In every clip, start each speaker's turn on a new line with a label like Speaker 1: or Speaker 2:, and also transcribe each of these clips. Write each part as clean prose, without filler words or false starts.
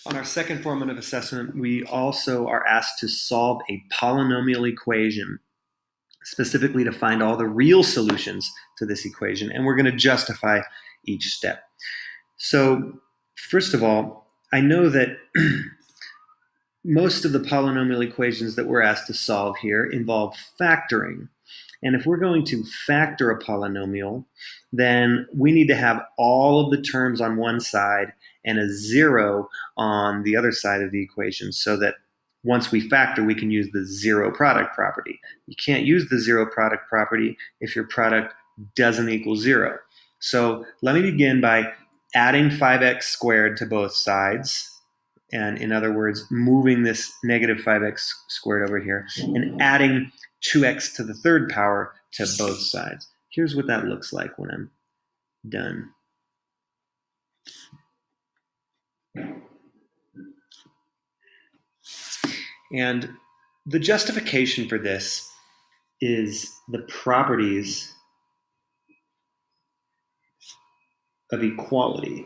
Speaker 1: On our second formative assessment, we also are asked to solve a polynomial equation, specifically to find all the real solutions to this equation, and we're going to justify each step. So, first of all, I know that most of the polynomial equations that we're asked to solve here involve factoring. And if we're going to factor a polynomial, then we need to have all of the terms on one side and a zero on the other side of the equation, so that once we factor, we can use the zero product property. You can't use the zero product property if your product doesn't equal zero. So let me begin by adding 5x squared to both sides. And in other words, moving this negative 5x squared over here and adding 2x to the third power to both sides. Here's what that looks like when I'm done. And the justification for this is the properties of equality.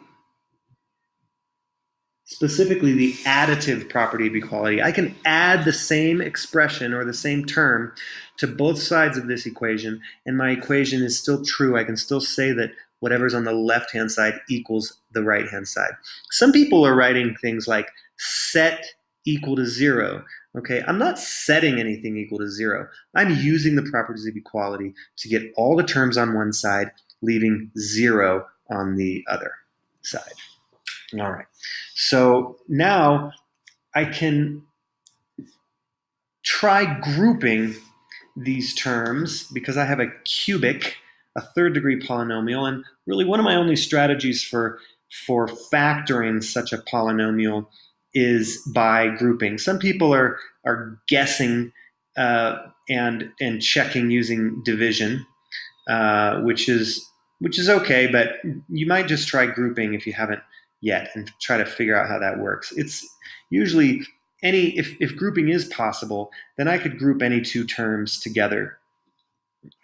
Speaker 1: Specifically, the additive property of equality. I can add the same expression or the same term to both sides of this equation, and my equation is still true. I can still say that whatever's on the left-hand side equals the right-hand side. Some people are writing things like set equal to 0. Okay, I'm not setting anything equal to 0. I'm using the properties of equality to get all the terms on one side, leaving 0 on the other side. All right, so now I can try grouping these terms because I have a cubic, a third-degree polynomial, and really one of my only strategies for factoring such a polynomial is by grouping. Some people are guessing and checking using division, which is okay, but you might just try grouping if you haven't yet and try to figure out how that works. It's usually if grouping is possible, then I could group any two terms together.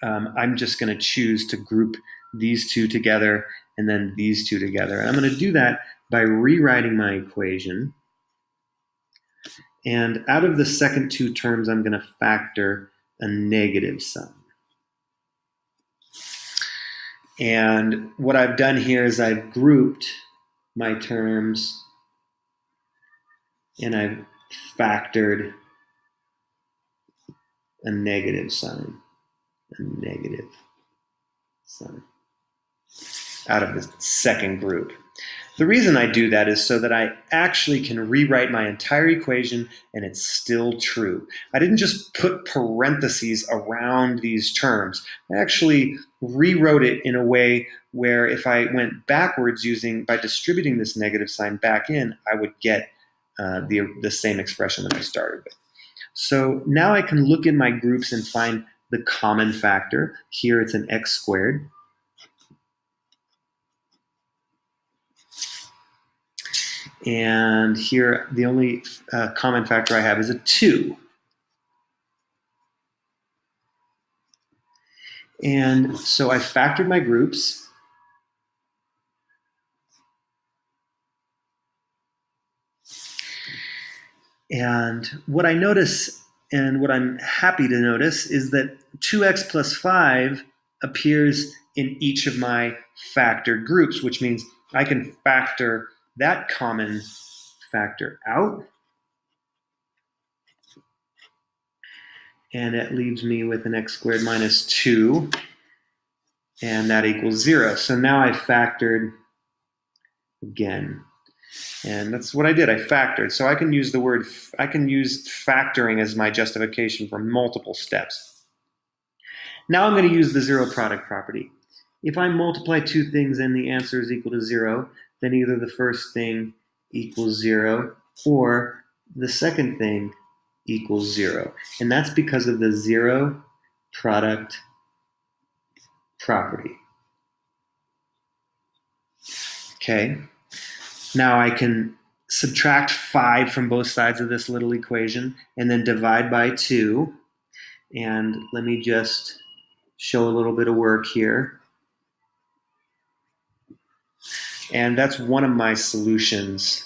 Speaker 1: I'm just going to choose to group these two together and then these two together. And I'm going to do that by rewriting my equation. And out of the second two terms, I'm going to factor a negative sign. And what I've done here is I've grouped my terms and I've factored a negative sign, out of the second group. The reason I do that is so that I actually can rewrite my entire equation and it's still true. I didn't just put parentheses around these terms. I actually rewrote it in a way where if I went backwards by distributing this negative sign back in, I would get the same expression that I started with. So now I can look in my groups and find the common factor. Here it's an x squared. And here the only common factor I have is a 2. And so I factored my groups. And what I notice, and what I'm happy to notice, is that 2x plus 5 appears in each of my factored groups, which means I can factor that common factor out. And that leaves me with an x squared minus 2, and that equals 0. So now I factored again. And that's what I did. I factored. So I can use factoring as my justification for multiple steps. Now I'm going to use the zero product property. If I multiply two things and the answer is equal to 0, then either the first thing equals 0 or the second thing equals 0. And that's because of the zero product property. Okay. Now I can subtract 5 from both sides of this little equation and then divide by 2. And let me just show a little bit of work here. And that's one of my solutions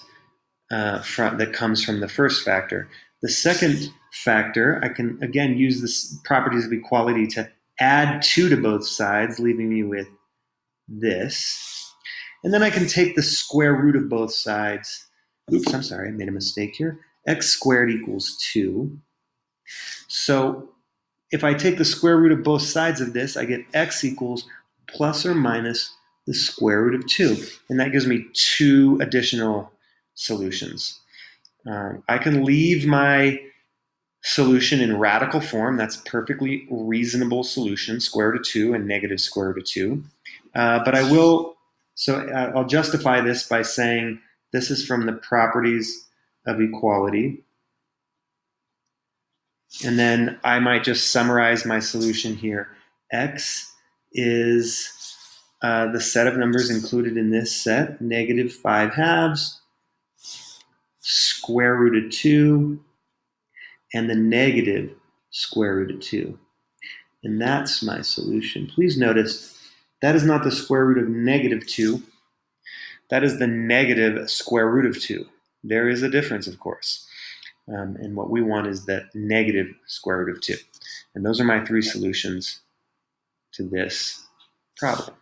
Speaker 1: that comes from the first factor. The second factor, I can again use the properties of equality to add 2 to both sides, leaving me with this. And then I can take the square root of both sides. Oops, I'm sorry, I made a mistake here. X squared equals 2. So if I take the square root of both sides of this, I get x equals plus or minus the square root of 2. And that gives me 2 additional solutions. I can leave my solution in radical form. That's perfectly reasonable solution, square root of 2 and negative square root of 2. But I will, so I'll justify this by saying this is from the properties of equality. And then I might just summarize my solution here. X is the set of numbers included in this set, negative 5 halves, square root of 2, and the negative square root of 2. And that's my solution. Please notice that is not the square root of negative 2. That is the negative square root of 2. There is a difference, of course. And what we want is that negative square root of 2. And those are my 3 solutions to this problem.